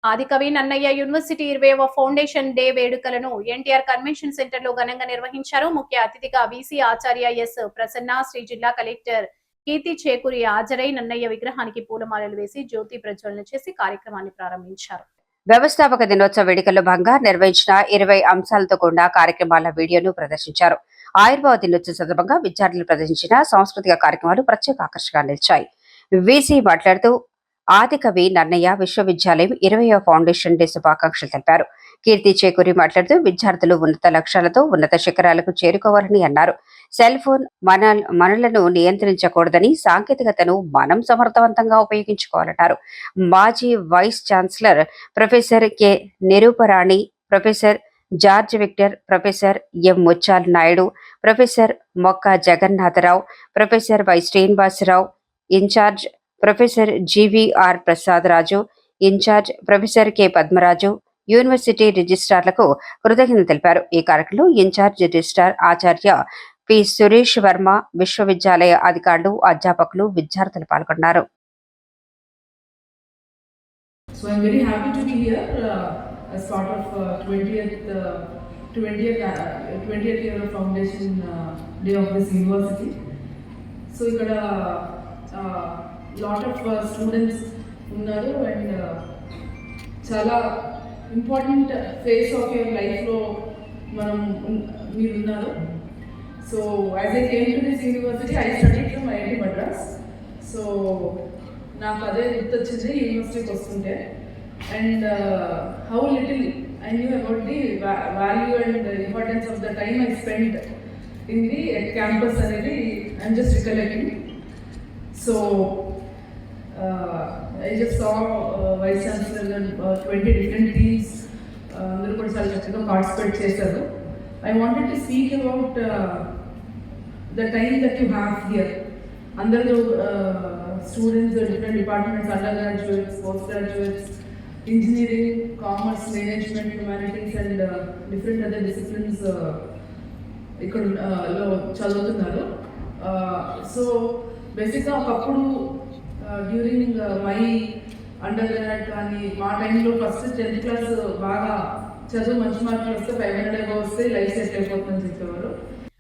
ఆదికవి Nannaya university 20వ foundation day వేడుకలను NTR convention centre లో ఘనంగా నిర్వహించారు. ముఖ్య అతిథిగా వీసీ ఆచార్య ఎస్ ప్రసన్న, శ్రీ జిల్లా కలెక్టర్ కీర్తి చేకూరి హాజరై నన్నయ్య విగ్రహానికి పూలమాలలు వేసి జ్యోతి ప్రజ్వలన చేసి కార్యక్రమాన్ని ప్రారంభించారు. వ్యవస్థాపక దినోత్సవ వేడుకల్లో భాగంగా నిర్వహించిన 20 అంశాలతో కూడిన కార్యక్రమాల వీడియోను ప్రదర్శించారు. ఆయుర్వేద దినోత్సవ సందర్భంగా విద్యార్థులు ప్రదర్శించిన సాంస్కృతిక కార్యక్రమాలు ప్రత్యేక ఆకర్షణగా నిలిచాయి. వీసీ మాట్లాడుతూ ఆదికవి నన్నయ్య విశ్వవిద్యాలయం 20వ ఫౌండేషన్ డే శుభాకాంక్షలు తెలిపారు. కీర్తి చేకూరి మాట్లాడుతూ విద్యార్థులు ఉన్నత లక్ష్యాలతో ఉన్నత శిఖరాలకు చేరుకోవాలని అన్నారు. సెల్ ఫోన్ మనలను నియంత్రించకూడదని, సాంకేతికతను మనం సమర్థవంతంగా ఉపయోగించుకోవాలన్నారు. మాజీ vice chancellor professor K Niruparani, professor George Victor, professor M Muchchal Naidu, professor Mokka Jagannatharao, professor Y Srinivasarao, incharge professor GVR Prasad Raju, incharge professor K Padmaraju, university రిజిస్ట్రార్లకు కృతజ్ఞతలు తెలిపారు. ఈ కార్యక్రమంలో ఇన్ఛార్జ్ రిజిస్ట్రార్ ఆచార్య పి సురేష్ వర్మ, విశ్వవిద్యాలయ అధికారులు, అధ్యాపకులు, విద్యార్థులు పాల్గొన్నారు. So I'm very happy to be here as part of 20th year of foundation day of this university. So ikkada lot of students unnaru and chala important phase of your life lo manam meer unnaru. So as I came to this university, I studied from IIT Madras. So నాకు అదే గుర్తొచ్చింది యూనివర్సిటీకి వస్తుంటే. And how little I knew about the value and importance of the time I spend in the campus అనేది I'm just recollecting. So I just saw vice chancellor 20 different teams అందరూ కూడా చాలా చక్కగా పార్టిసిపేట్ చేశారు. I wanted to speak about the time that you have here. అందరూ students of different departments, undergraduates, postgraduates, engineering, commerce, management, humanities and different other disciplines ఇక్కడ లో చదువుతున్నారు. So బేసిక్గా ఒకప్పుడు డ్యూరింగ్ మై అండర్ గ్రాడ్ కానీ మా టైంలో ఫస్ట్ 10th క్లాస్ బాగా చదువు మంచి మార్కులు వస్తే 500 వస్తే లైఫ్ సెట్ అయిపోతుందని చెప్పేవారు.